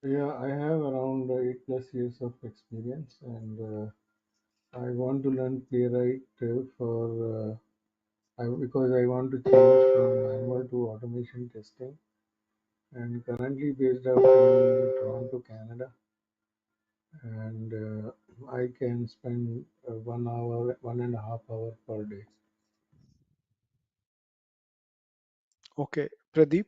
Yeah, I have around 8+ years of experience, and I want to learn Playwright because I want to change from manual to automation testing, and currently based out in Toronto, Canada, and I can spend 1 hour, 1.5 hour per day. Okay, Pradeep,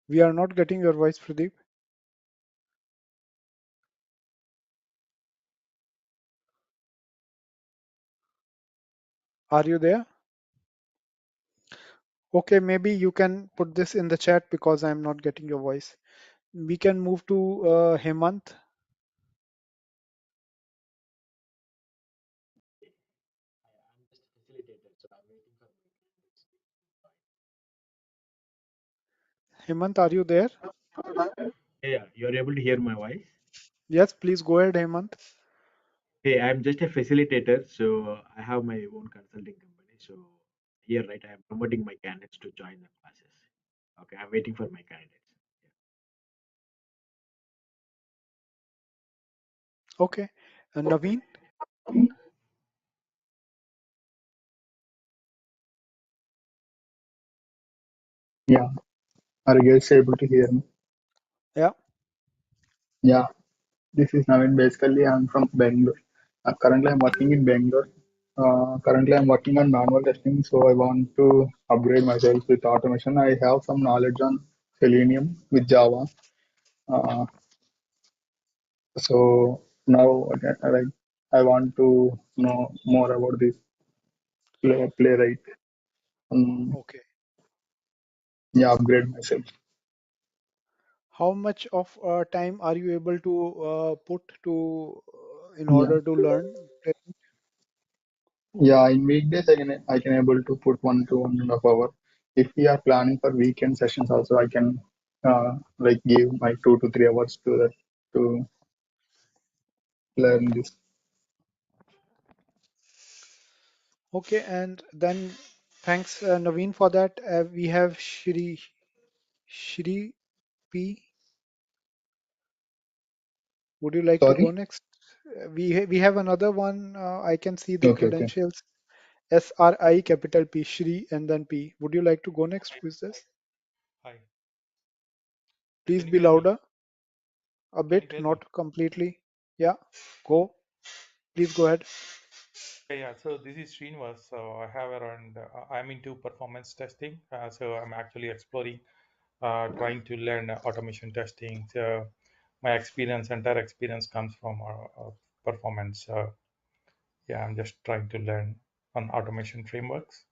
we are not getting your voice, Pradeep. Are you there? Okay, maybe you can put this in the chat because I'm not getting your voice. We can move to Hemant. Hemant, are you there? Yeah, you're able to hear my voice. Yes, please go ahead, Hemant. Hey, I'm just a facilitator, so I have my own consulting company. So here, right, I am promoting my candidates to join the classes. Okay, I'm waiting for my candidates. Okay, Naveen. Yeah, are you guys able to hear me? Yeah. Yeah, this is Naveen. Basically, I'm from Bangalore. Currently, I'm working in Bangalore. Currently, I'm working on manual testing, so I want to upgrade myself with automation. I have some knowledge on Selenium with Java. Uh, so now, like, I want to know more about this playwright. Um, Okay. yeah, upgrade myself. How much of time are you able to put to in Yeah. order to learn? Yeah, in weekdays I can able to put 1 to 1.5 hour. If we are planning for weekend sessions also, I can like give my 2 to 3 hours to that to learn this. Okay, and then thanks, Naveen, for that. We have Shri P. Would you like to go Sorry? next? We have another one. I can see the Okay, okay. credentials. SRI capital P Shri and then P. Would you like to go next? Who is this? Hi, Please can you be hear me? louder a Can you bit, hear me? not completely. Yeah, go. Please go ahead. Yeah. So this is Srinivas. So I have around, I'm into performance testing. So I'm actually exploring, trying to learn automation testing. So my experience, entire experience comes from performance. Yeah, I'm just trying to learn on automation frameworks.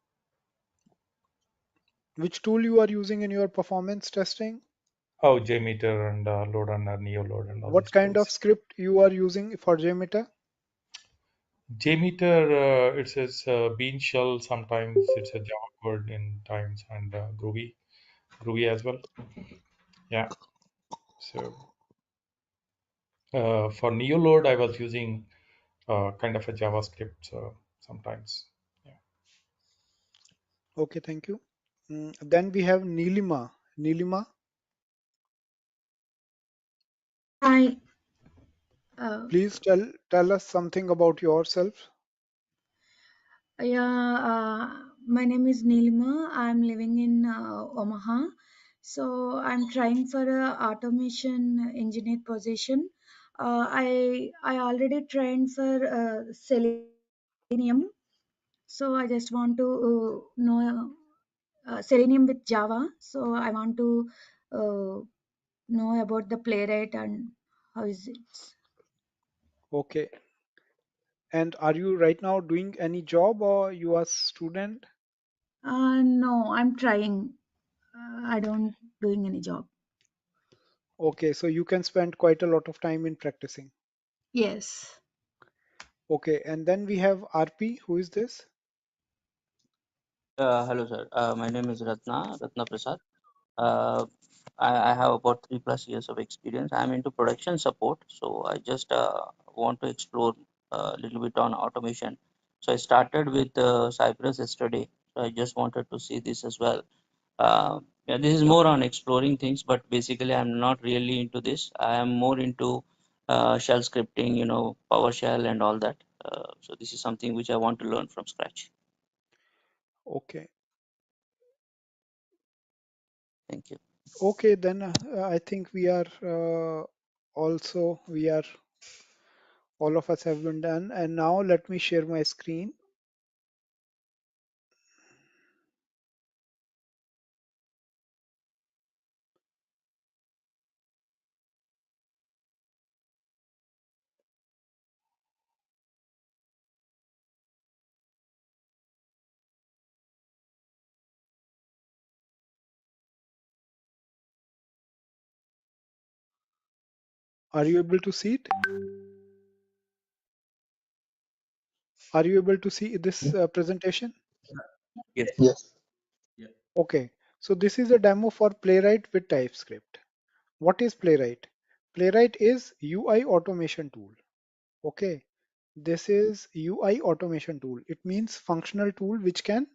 Which tool you are using in your performance testing? Oh, Jmeter and LoadRunner, NeoLoad and all What these kind of tools. script you are using for Jmeter? Jmeter, it says Bean Shell. Sometimes it's a Java code in times and Groovy as well. Yeah. So for NeoLoad, I was using kind of a JavaScript sometimes. Yeah. Okay, thank you. Then we have Nilima. Nilima, Hi, uh, please tell us something about yourself. yeah, my name is Neelima. I'm living in Omaha. So I'm trying for a automation engineer position. I already trained for Selenium. So I just want to know Selenium with Java. So I want to uh, know about the playwright and how is it. Okay. And are you right now doing any job or you are student? No, I'm trying. I don't doing any job. Okay, so you can spend quite a lot of time in practicing. Yes. Okay, and then we have RP. Who is this? Hello, sir. My name is Ratna Prasad. Uh, I have about 3+ years of experience. I'm into production support, so I just want to explore a little bit on automation. So I started with Cypress yesterday. So I just wanted to see this as well. Yeah, this is more on exploring things, but basically I'm not really into this. I am more into shell scripting, PowerShell and all that. So this is something which I want to learn from scratch. Okay. Thank you. Okay, then I think we are all of us have been done. And now let me share my screen. Are you able to see it? Are you able to see this presentation? Yes. Yes. Yeah. Okay, so this is a demo for Playwright with TypeScript. What is Playwright? Playwright is UI automation tool. Okay, this is UI automation tool. It means functional tool which can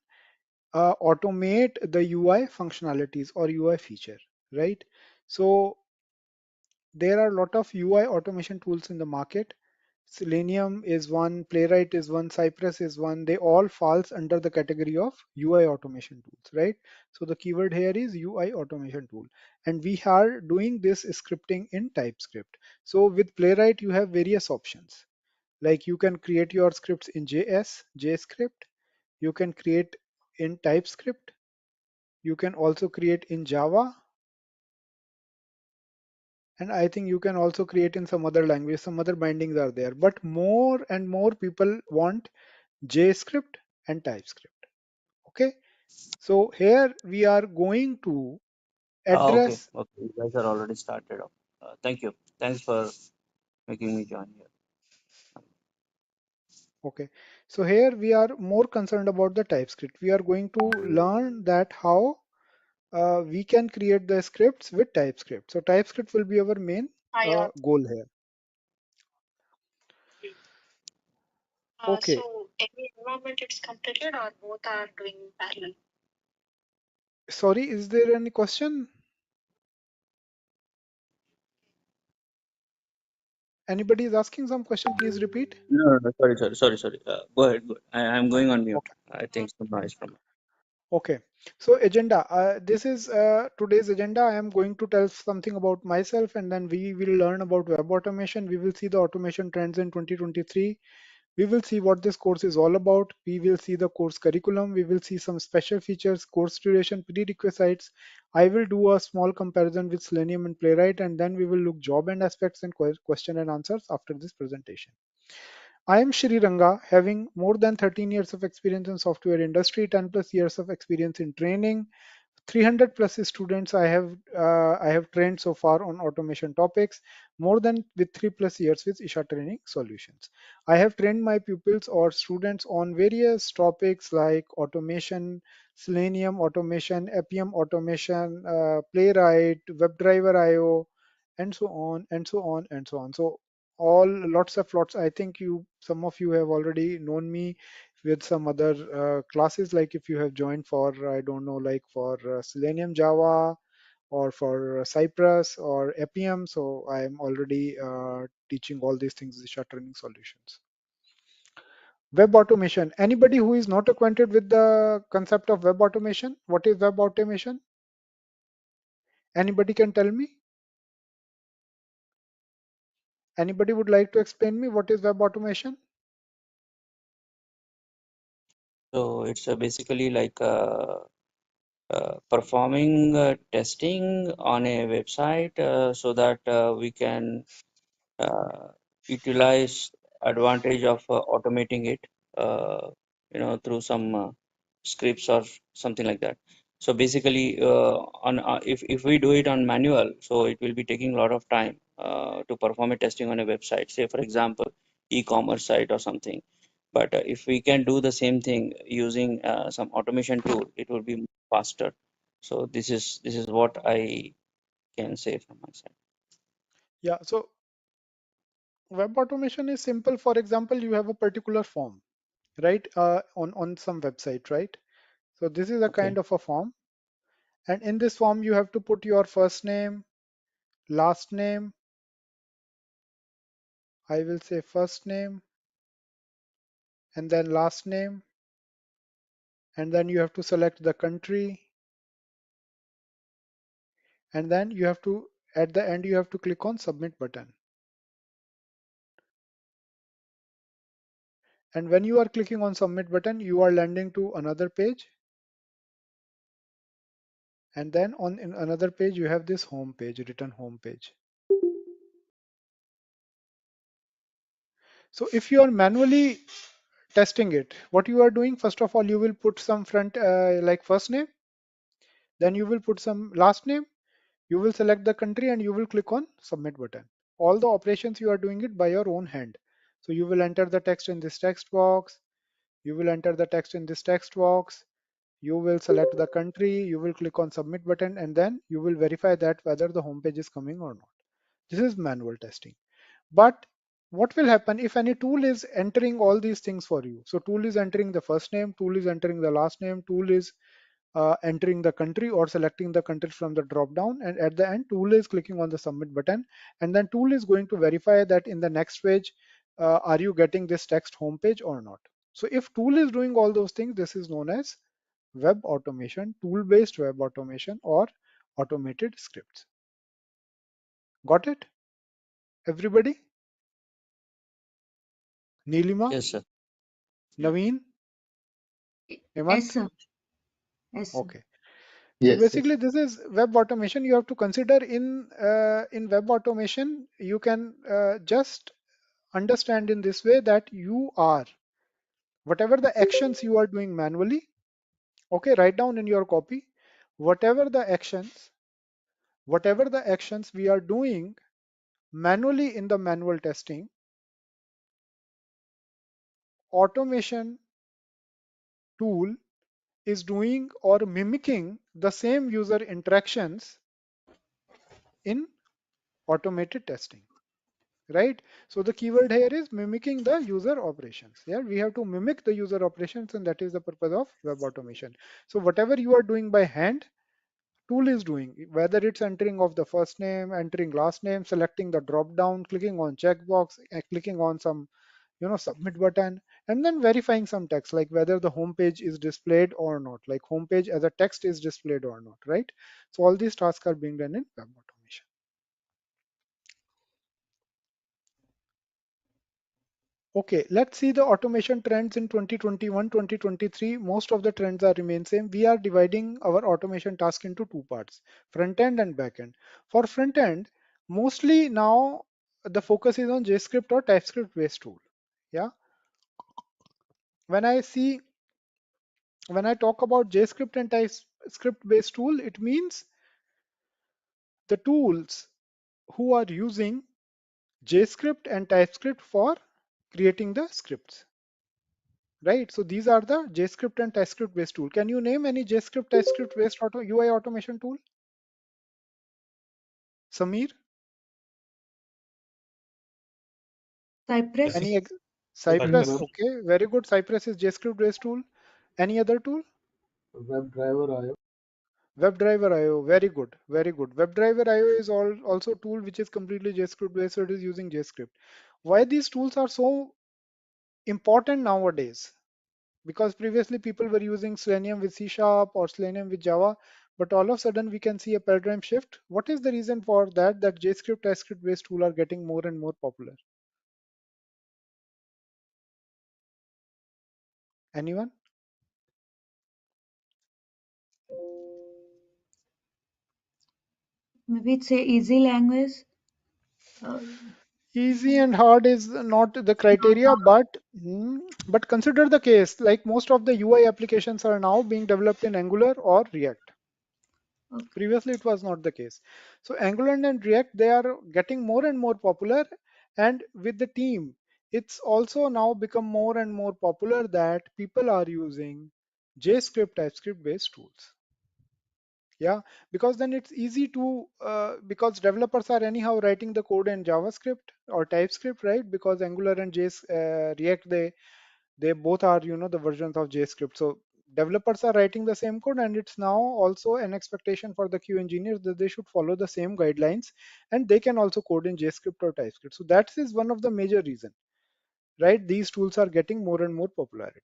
automate the UI functionalities or UI feature, right? So there are a lot of UI automation tools in the market. Selenium is one, Playwright is one, Cypress is one. They all falls under the category of UI automation tools, right? So the keyword here is UI automation tool. And we are doing this scripting in TypeScript. So with Playwright, you have various options. Like you can create your scripts in JScript. You can create in TypeScript. You can also create in Java. And I think you can also create in some other language, some other bindings are there. But more and more people want JScript and TypeScript. Okay. So here we are going to Okay. address. Okay. You guys are already started off. Thank you. Thanks for making me join here. Okay. So here we are more concerned about the TypeScript. We are going to learn that how we can create the scripts with TypeScript. So TypeScript will be our main goal here. Okay. So every environment it's completed or both are doing parallel? Sorry, is there any question? Anybody is asking some question, please repeat. No. Sorry. Go ahead. I'm going on mute. Okay. I think some noise from. Okay, so agenda. This is today's agenda. I am going to tell something about myself and then we will learn about web automation. We will see the automation trends in 2023. We will see what this course is all about. We will see the course curriculum. We will see some special features, course duration, prerequisites. I will do a small comparison with Selenium and Playwright and then we will look job and aspects and question and answers after this presentation. I am Shri Ranga, having more than 13 years of experience in software industry, 10 plus years of experience in training, 300 plus students I have trained so far on automation topics, more than with 3 plus years with Isha Training Solutions. I have trained my pupils or students on various topics like automation, Selenium automation, Appium automation, Playwright, WebDriver IO, and so on and so on and so on. So all lots. I think some of you have already known me with some other classes, like if you have joined for I don't know, like for Selenium Java or for Cypress or Appium. So I am already teaching all these things which are training solutions. Web automation. Anybody who is not acquainted with the concept of web automation? What is web automation? Anybody can tell me? Anybody would like to explain me what is web automation? So it's basically like performing testing on a website so that we can utilize advantage of automating it, through some scripts or something like that. So basically, on if we do it on manual, so it will be taking a lot of time to perform a testing on a website. Say for example, e-commerce site or something. But if we can do the same thing using some automation tool, it will be faster. So this is what I can say from my side. Yeah. So Web automation is simple. For example, you have a particular form, right? On some website, right? So this is a Okay. kind of a form, and in this form you have to put your first name, last name. I will say first name and then last name, and then you have to select the country, and then you have to, at the end, you have to click on submit button. And when you are clicking on submit button, you are landing to another page, and then on in another page you have this home page, written home page. So if you are manually testing it, what you are doing, first of all, you will put some front like first name, then you will put some last name, you will select the country, and you will click on submit button. All the operations you are doing it by your own hand. So you will enter the text in this text box, you will enter the text in this text box, you will select the country, you will click on submit button, and then you will verify that whether the home page is coming or not. This is manual testing. But what will happen if any tool is entering all these things for you? So tool is entering the first name, tool is entering the last name, tool is entering the country or selecting the country from the drop down, and at the end tool is clicking on the submit button, and then tool is going to verify that in the next page are you getting this text home page or not. So if tool is doing all those things, this is known as web automation, tool based web automation, or automated scripts. Got it, everybody? Nilima, Yes, sir. Naveen, Yes, Hemant? sir. Yes, sir. Okay. So Yes, yes. basically, this is web automation. You have to consider in web automation, you can just understand in this way that you are whatever the actions you are doing manually. Okay, write down in your copy whatever the actions, whatever the actions we are doing manually in the manual testing, automation tool is doing or mimicking the same user interactions in automated testing. Right? So the keyword here is mimicking the user operations. Yeah, we have to mimic the user operations, and that is the purpose of web automation. So whatever you are doing by hand, tool is doing, whether it's entering of the first name, entering last name, selecting the drop down, clicking on checkbox, clicking on some submit button, and then verifying some text like whether the home page is displayed or not, like home page as a text is displayed or not, right? So all these tasks are being done in web automation. Okay, let's see the automation trends in 2021, 2023. Most of the trends are remain same. We are dividing our automation task into two parts, front end and back end. For front end, mostly now the focus is on JavaScript or TypeScript based tool. Yeah. When I see, when I talk about JavaScript and TypeScript based tool, it means the tools who are using JavaScript and TypeScript for creating the scripts. Right, so these are the JavaScript and TypeScript based tool. Can you name any JavaScript, TypeScript based UI automation tool? Samir? Cypress. Any Cypress. Cypress? Web, Okay, very good. Cypress is JavaScript based tool. Any other tool? WebDriver IO. WebDriver IO. Very good, very good. WebDriver IO is also a tool which is completely JavaScript based, so it is using JavaScript. Why these tools are so important nowadays? Because previously people were using Selenium with C# or Selenium with Java, but all of a sudden we can see a paradigm shift. What is the reason for that? That JavaScript, TypeScript based tool are getting more and more popular. Anyone? Maybe it's a easy language. Uh, Easy and hard is not the not criteria, but consider the case like most of the UI applications are now being developed in Angular or React. okay. Previously, it was not the case. So Angular and React, they are getting more and more popular. And with the team, it's also now become more and more popular that people are using JavaScript, TypeScript based tools. Yeah, because then it's easy to because developers are anyhow writing the code in JavaScript or TypeScript, right? Because Angular and React, they both are, you know, the versions of JavaScript. So developers are writing the same code, and it's now also an expectation for the Q engineers that they should follow the same guidelines, and they can also code in JavaScript or TypeScript. So that is one of the major reason, right? These tools are getting more and more popularity.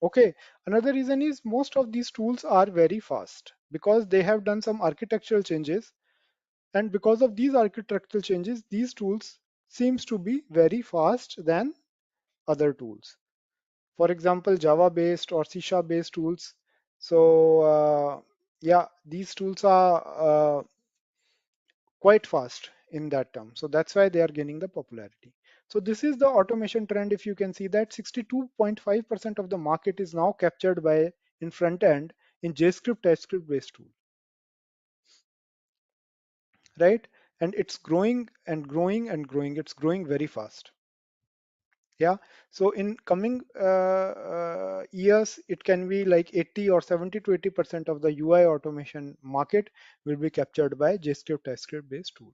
Okay, another reason is most of these tools are very fast because they have done some architectural changes, and because of these architectural changes, these tools seems to be very fast than other tools. For example, Java based or C# based tools. So yeah, these tools are quite fast in that term. So that's why they are gaining the popularity. So this is the automation trend. If you can see that 62.5% of the market is now captured by in front end in JavaScript, TypeScript based tool, right? And it's growing and growing and growing. It's growing very fast. Yeah. So in coming years, it can be like 80 or 70 to 80% of the UI automation market will be captured by JavaScript, TypeScript based tool.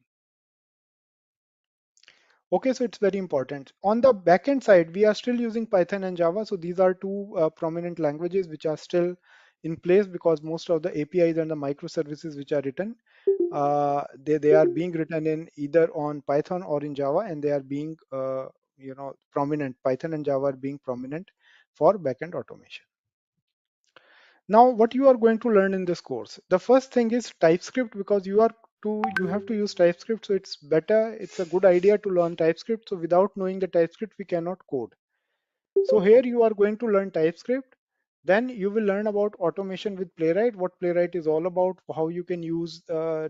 Okay, so it's very important. On the backend side, we are still using Python and Java. So these are two prominent languages which are still in place because most of the APIs and the microservices which are written, they are being written in either on Python or in Java, and they are being prominent. Python and Java are being prominent for backend automation. Now, what you are going to learn in this course, the first thing is TypeScript, because you have to use TypeScript, so it's better, it's a good idea to learn TypeScript. So without knowing the TypeScript, we cannot code. So here you are going to learn TypeScript. Then you will learn about automation with Playwright, what Playwright is all about, how you can use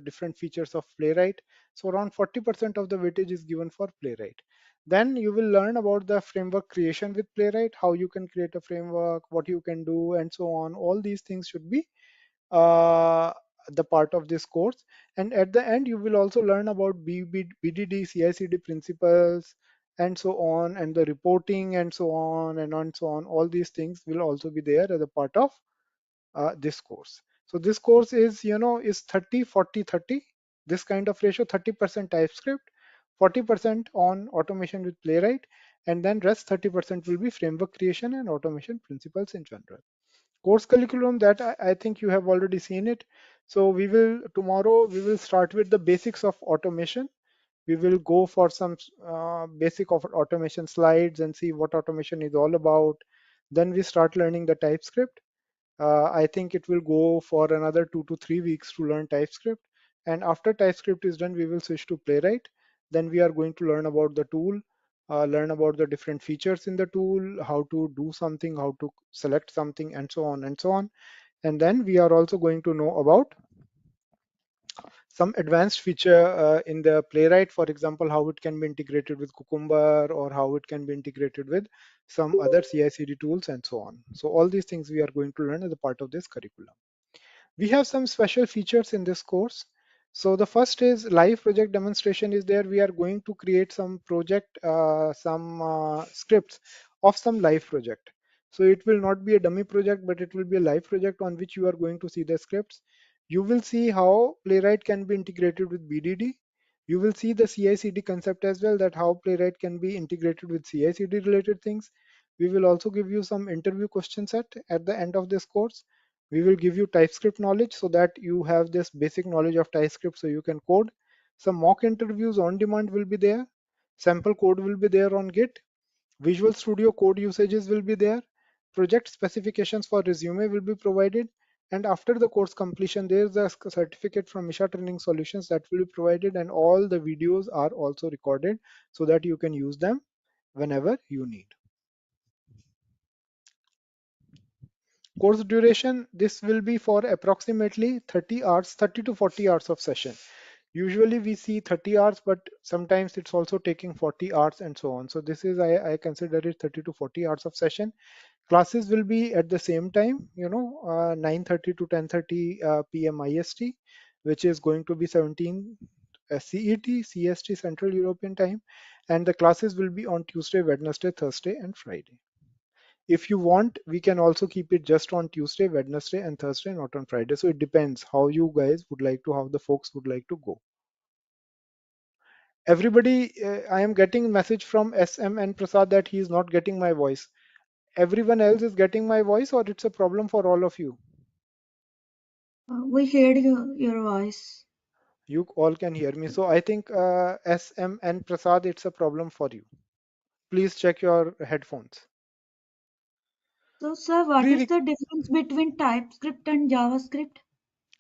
different features of Playwright. So around 40% of the weightage is given for Playwright. Then you will learn about the framework creation with Playwright, how you can create a framework, what you can do, and so on. All these things should be uh, the part of this course. And at the end, you will also learn about BDD, CI/CD principles, and so on, and the reporting, and so on, and so on. All these things will also be there as a part of this course. So this course is, is 30, 40, 30, this kind of ratio: 30% TypeScript, 40% on automation with Playwright, and then rest 30% will be framework creation and automation principles in general. Course curriculum, that I think you have already seen it. So tomorrow we will start with the basics of automation. We will go for some basic of automation slides and see what automation is all about. Then we start learning the TypeScript. I think it will go for another 2 to 3 weeks to learn TypeScript. And after TypeScript is done, we will switch to Playwright. Then we are going to learn about the tool, learn about the different features in the tool, how to do something, how to select something, and so on and so on. And then we are also going to know about some advanced feature in the Playwright, for example, how it can be integrated with Cucumber, or how it can be integrated with some other CI/CD tools, and so on. So all these things we are going to learn as a part of this curriculum. We have some special features in this course. So the first is live project demonstration is there. We are going to create some project, some scripts of some live project. So it will not be a dummy project, but it will be a live project on which you are going to see the scripts. You will see how Playwright can be integrated with BDD. You will see the CI/CD concept as well, that how Playwright can be integrated with CI/CD related things. We will also give you some interview question set at the end of this course. We will give you TypeScript knowledge so that you have this basic knowledge of TypeScript so you can code. Some mock interviews on demand will be there. Sample code will be there on Git. Visual Studio Code usages will be there. Project specifications for resume will be provided. And after the course completion, there is a certificate from Isha Training Solutions that will be provided, and all the videos are also recorded so that you can use them whenever you need. Course duration, this will be for approximately 30 hours, 30 to 40 hours of session. Usually we see 30 hours, but sometimes it's also taking 40 hours and so on. So this is, I consider it 30 to 40 hours of session. Classes will be at the same time, 9:30 to 10:30 p.m. IST, which is going to be 17 CET, CST, Central European Time. And the classes will be on Tuesday, Wednesday, Thursday, and Friday. If you want, we can also keep it just on Tuesday, Wednesday, and Thursday, not on Friday. So it depends how you guys would like to, how the folks would like to go. Everybody, I am getting message from SM and Prasad that he is not getting my voice. Everyone else is getting my voice, or it's a problem for all of you? We heard your voice. You all can hear me. So I think SM and Prasad, it's a problem for you. Please check your headphones. So, sir, what is Pre the difference between TypeScript and JavaScript?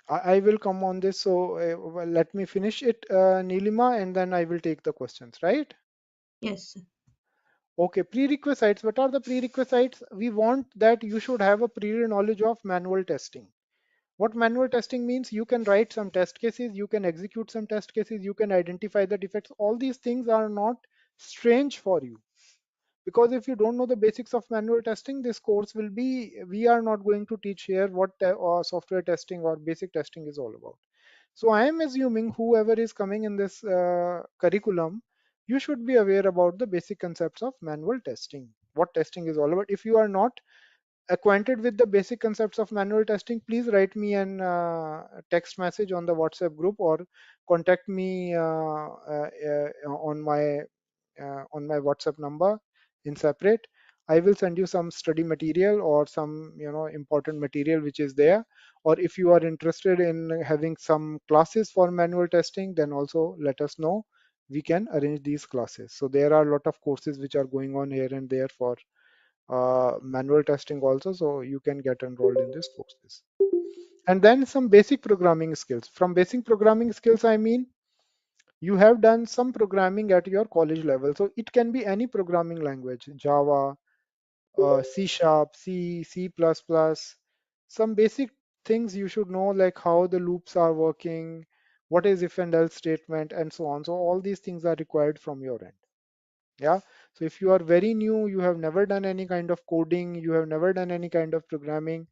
I will come on this. So well, let me finish it, Nilima, and then I will take the questions, right? Yes, sir. Okay, prerequisites. What are the prerequisites? We want that you should have a prior knowledge of manual testing. What manual testing means, you can write some test cases, you can execute some test cases, you can identify the defects. All these things are not strange for you. Because if you don't know the basics of manual testing, this course will be, we are not going to teach here what software testing or basic testing is all about. So I am assuming whoever is coming in this curriculum, you should be aware about the basic concepts of manual testing, what testing is all about. If you are not acquainted with the basic concepts of manual testing, please write me an text message on the WhatsApp group, or contact me on my WhatsApp number in separate. I will send you some study material or some important material which is there. Or if you are interested in having some classes for manual testing, then also let us know. We can arrange these classes. So there are a lot of courses which are going on here and there for manual testing also, so you can get enrolled in these courses. And then some basic programming skills. From basic programming skills, I mean you have done some programming at your college level. So it can be any programming language, Java, C Sharp, C++. Some basic things you should know, like how the loops are working, what is if and else statement, and so on. So all these things are required from your end. Yeah. So if you are very new, you have never done any kind of coding, you have never done any kind of programming,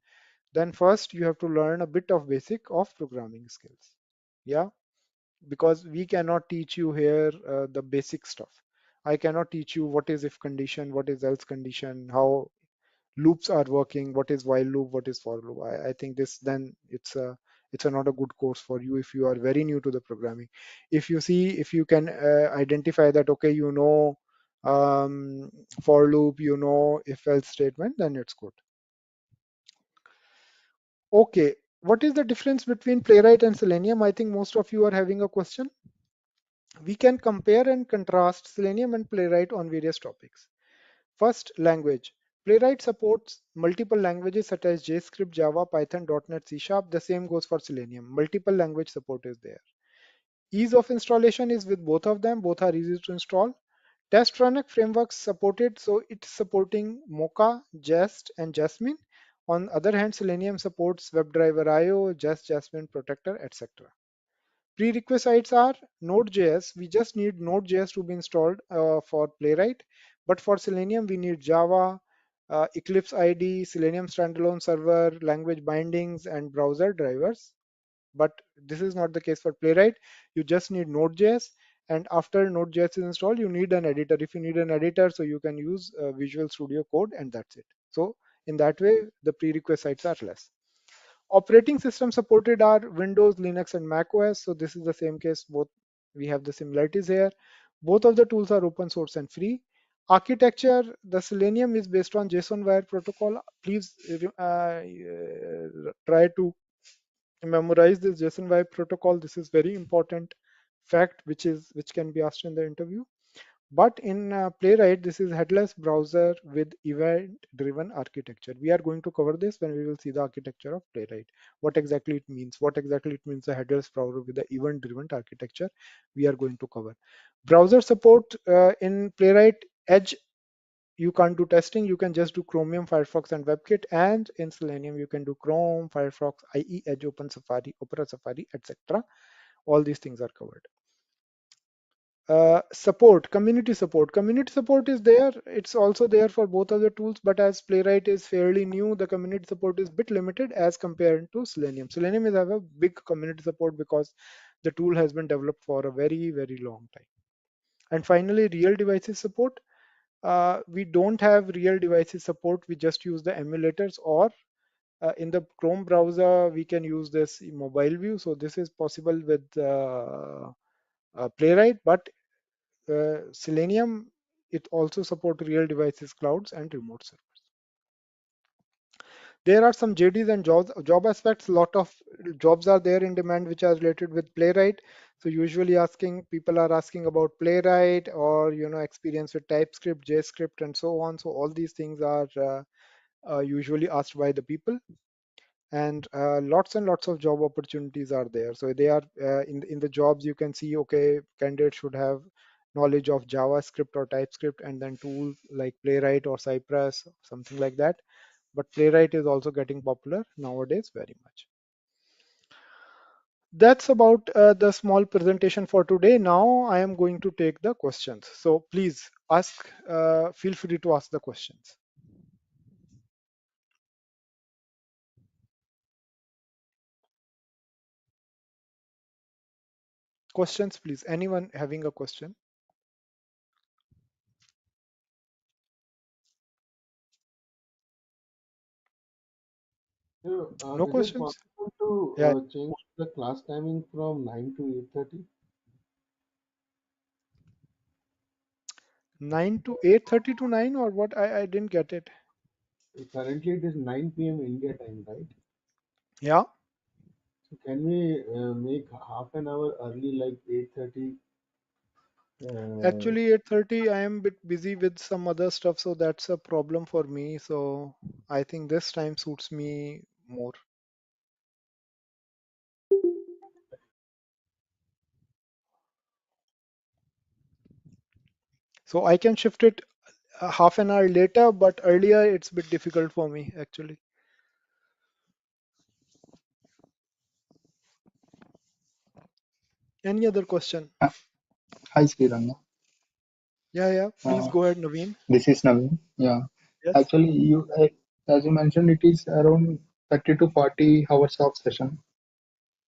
then first you have to learn a bit of basic of programming skills. Yeah, because we cannot teach you here the basic stuff. I cannot teach you what is if condition, what is else condition, how loops are working, what is while loop, what is for loop. I think this, then it's not a good course for you if you are very new to the programming. If you see, if you can identify that, okay, for loop, if else statement, then it's good. Okay, what is the difference between Playwright and Selenium? I think most of you are having a question. We can compare and contrast Selenium and Playwright on various topics. First, language. Playwright supports multiple languages such as JavaScript, Java, Python, .NET, C Sharp. The same goes for Selenium. Multiple language support is there. Ease of installation is with both of them. Both are easy to install. Test runner frameworks supported, so it's supporting Mocha, Jest, and Jasmine. On the other hand, Selenium supports WebDriver IO, Jest, Jasmine, Protector, etc. Prerequisites are Node.js. We just need Node.js to be installed for Playwright. But for Selenium, we need Java, Eclipse IDE, Selenium standalone server, language bindings, and browser drivers. But this is not the case for Playwright. You just need Node.js. And after Node.js is installed, you need an editor. If you need an editor, so you can use Visual Studio Code, and that's it. So in that way, the prerequisites are less. Operating system supported are Windows, Linux, and Mac OS. So this is the same case. Both we have the similarities here. Both of the tools are open source and free. Architecture, the Selenium is based on JSON wire protocol. Please try to memorize this JSON wire protocol. This is very important fact which can be asked in the interview. But in Playwright, this is headless browser with event-driven architecture. We are going to cover this when we will see the architecture of Playwright. What exactly it means? What exactly it means the headless browser with the event-driven architecture? We are going to cover. Browser support in Playwright, Edge, you can't do testing. You can just do Chromium, Firefox, and WebKit. And in Selenium, you can do Chrome, Firefox, IE, Edge, Open Safari, Opera Safari, etc. All these things are covered. Community support is there. It's also there for both of the tools, but as Playwright is fairly new, the community support is a bit limited as compared to Selenium is have a big community support because the tool has been developed for a very long time. And finally, real devices support. We don't have real devices support. We just use the emulators, or in the Chrome browser, we can use this mobile view. So this is possible with Playwright, but Selenium, it also supports real devices, clouds, and remote servers. There are some JDs and job aspects. A lot of jobs are there in demand which are related with Playwright. So usually people are asking about Playwright, or experience with TypeScript, JavaScript, and so on. So all these things are usually asked by the people, and lots and lots of job opportunities are there. So they are in the jobs, you can see, okay, candidates should have knowledge of JavaScript or TypeScript, and then tools like Playwright or Cypress, something like that. But Playwright is also getting popular nowadays very much. That's about the small presentation for today. Now I am going to take the questions. So please ask, feel free to ask the questions. Questions, please. Anyone having a question? So, No is it questions? possible to Yeah, change the class timing from 9 to 8:30? 9 to 8:30 to 9, or what? I didn't get it. Currently, it is 9 p.m. India time, right? Yeah. So can we make half an hour early, like 8:30? Actually, 8:30, I am a bit busy with some other stuff, so that's a problem for me. So I think this time suits me more. So I can shift it half an hour later, but earlier it's a bit difficult for me actually. Any other question? Uh, Hi, Sriranga. Yeah, please Uh, go ahead, Naveen. this is Naveen. Yeah. Yes. Actually, as you mentioned, it is around 30 to 40 hours of session.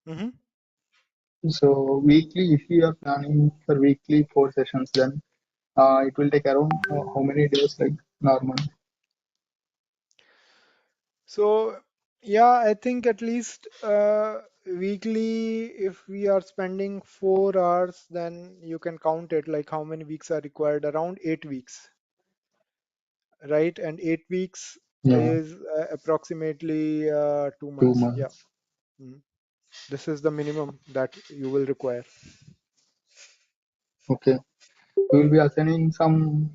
Mm-hmm. So weekly, if you are planning for weekly 4 sessions, then it will take around how many days, like normal? So yeah, I think at least weekly, if we are spending 4 hours, then you can count it like how many weeks are required, around 8 weeks, right? And 8 weeks Yeah, is approximately 2 2 months. Yeah. months. Mhm. This is the minimum that you will require. Okay. You will be assigning some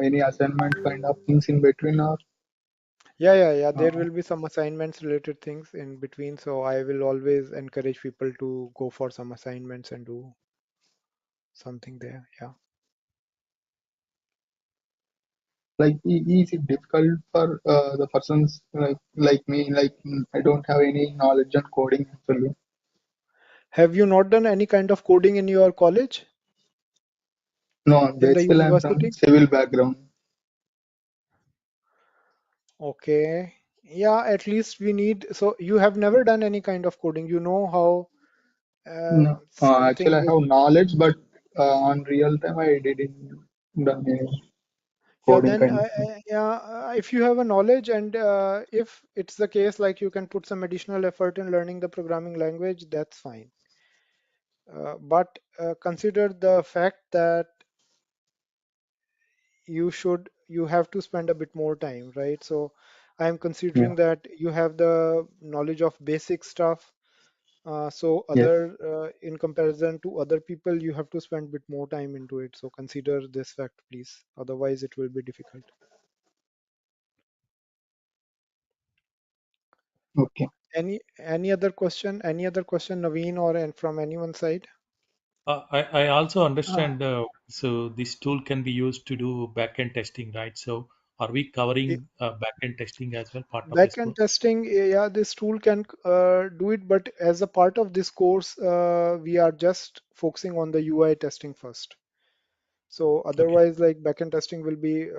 any assignment kind of things in between, or Yeah. There uh, will be some assignments related things in between. So I will always encourage people to go for some assignments and do something there. Yeah. like is it difficult for the persons like me? Like I don't have any knowledge on coding actually. Have you not done any kind of coding in your college, No, in the basically I'm from university? civil background. Okay. Yeah, at least we need. So you have never done any kind of coding. You know how No, actually something I with. have knowledge, but on real time I didn't done any Yeah, coding then kind of thing. if you have a knowledge, and if it's the case, like you can put some additional effort in learning the programming language, that's fine. But consider the fact that you have to spend a bit more time, right? So I am Yeah. considering that you have the knowledge of basic stuff. So Yes. in comparison to other people, you have to spend a bit more time into it. So consider this fact, please. Otherwise, it will be difficult. Okay. Any other question? Any other question, Naveen, or and from anyone's side? I also Uh, understand. So this tool can be used to do backend testing, right? So are we I- covering backend testing as well, part of this Backend course? testing, yeah, this tool can do it, but as a part of this course, we are just focusing on the UI testing first. So Okay. otherwise, like backend testing will be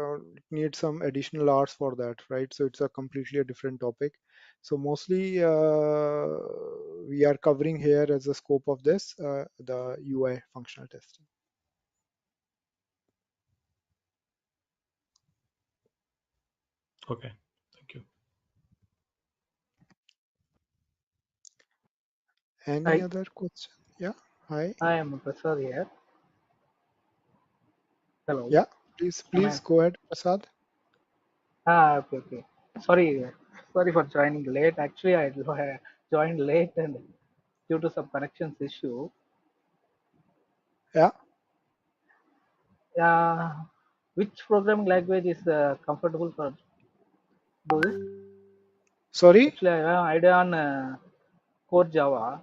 need some additional hours for that, right? So it's a completely a different topic. So mostly we are covering here as a scope of this the UI functional testing. Okay, thank you. Any Hi, other question? Yeah. Hi. I am Prasad here. Hello. Yeah. Please, Am please I? go ahead, Prasad. Okay, okay. Sorry, sorry for joining late. Actually, I joined late and due to some connections issue. Yeah. Uh, which programming language is comfortable for do this? Sorry. Actually, I have idea on core Java.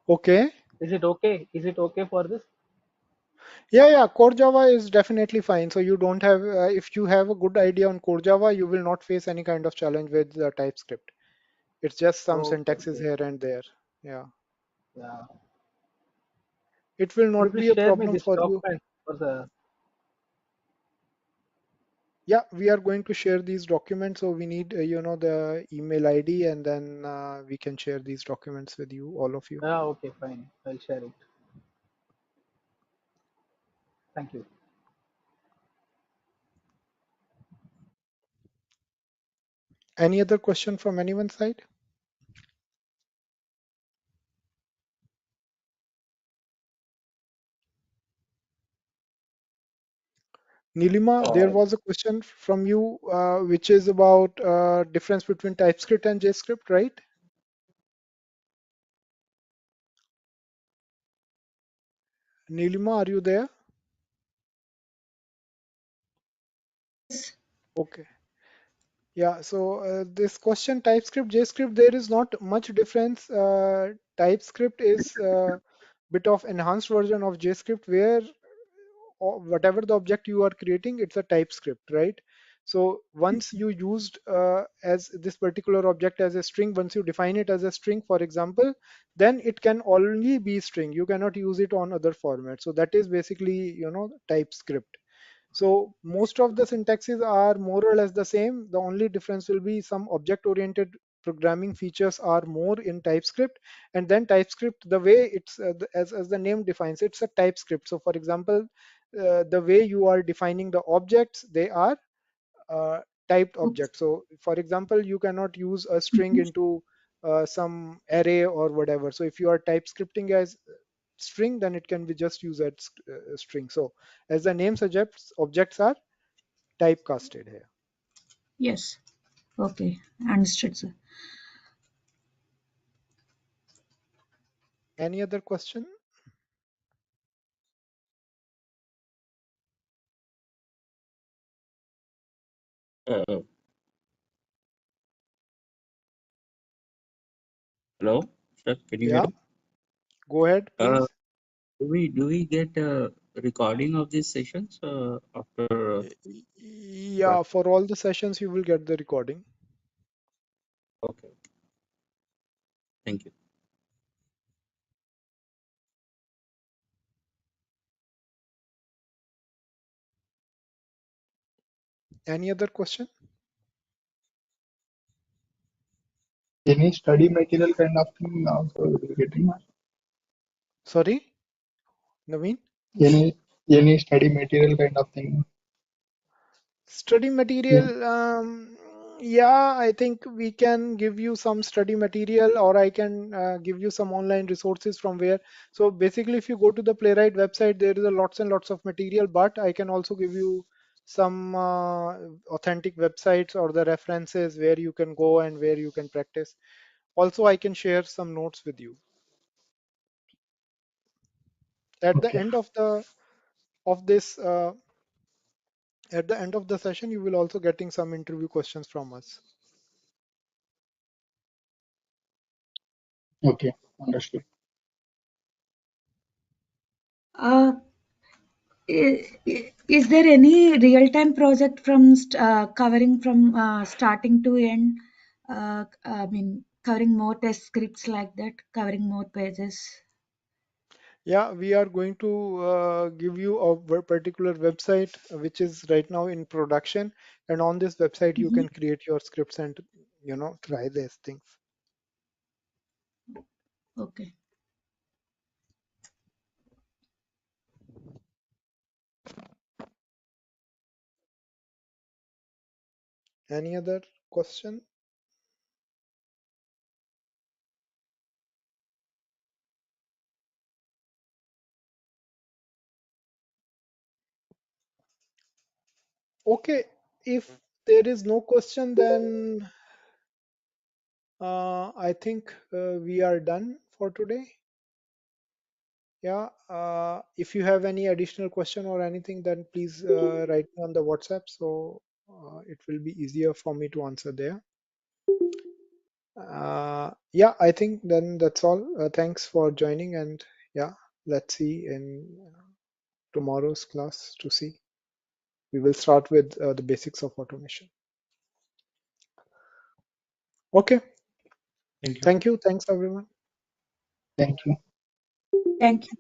Okay. Is it okay? Is it okay for this? Yeah, yeah. Core Java is definitely fine. So you don't have, if you have a good idea on Core Java, you will not face any kind of challenge with the TypeScript. It's just some Okay, syntaxes okay. here and there. Yeah. Yeah. It will Could you not please be a share me problem this for you. document for the? Yeah, we are going to share these documents. So we need, the email ID, and then we can share these documents with you, all of you. Yeah, okay, fine. I'll share it. Thank you. Any other question from anyone's side? Nilima, there Uh, was a question from you, which is about difference between TypeScript and JavaScript, right? Nilima, are you there? Okay. Yeah, so this question TypeScript, JavaScript, there is not much difference. TypeScript is a bit of enhanced version of JavaScript where whatever the object you are creating, it's a TypeScript, right? So once you used as this particular object as a string, once you define it as a string, for example, then it can only be string. You cannot use it on other formats. So that is basically, TypeScript. So most of the syntaxes are more or less the same. The only difference will be some object-oriented programming features are more in TypeScript, and then TypeScript, the way it's as the name defines, it's a TypeScript. So for example, the way you are defining the objects, they are uh, typed objects. So for example, you cannot use a string into some array or whatever. So if you are typescripting as string, then it can be just used as string. So as the name suggests, objects are typecasted here. Yes. Okay. Understood, sir. Any other question? uh, Hello, sir. Can you hear Yeah, me? go ahead, Uh, please. do we get a recording of these sessions after? Yeah, for all the sessions, you will get the recording. Okay. Thank you. Any other question? Any study material kind of thing also will be getting? Sorry, Naveen? Any any study material kind of thing? Study Yeah. material, yeah, I think we can give you some study material, or I can give you some online resources from where. So basically, if you go to the Playwright website, there is a lots and lots of material, but I can also give you some authentic websites or the references where you can go and where you can practice. Also, I can share some notes with you. At the Okay. end of this, at the end of the session, you will also getting some interview questions from us. Okay. Understood. Uh, is there any real-time project from covering from starting to end? I mean, covering more test scripts like that, covering more pages. Yeah, we are going to give you a particular website which is right now in production, and on this website you Mhm. can create your scripts and try these things. Okay. Any other question? Okay, if there is no question, then I think we are done for today. Yeah, if you have any additional question or anything, then please write me on the WhatsApp, so it will be easier for me to answer there. Yeah, I think then that's all. Thanks for joining, and yeah, let's see in tomorrow's class to see. We will start with the basics of automation. Okay, Thank you. thank you. Thanks, everyone. Thank you. Thank you.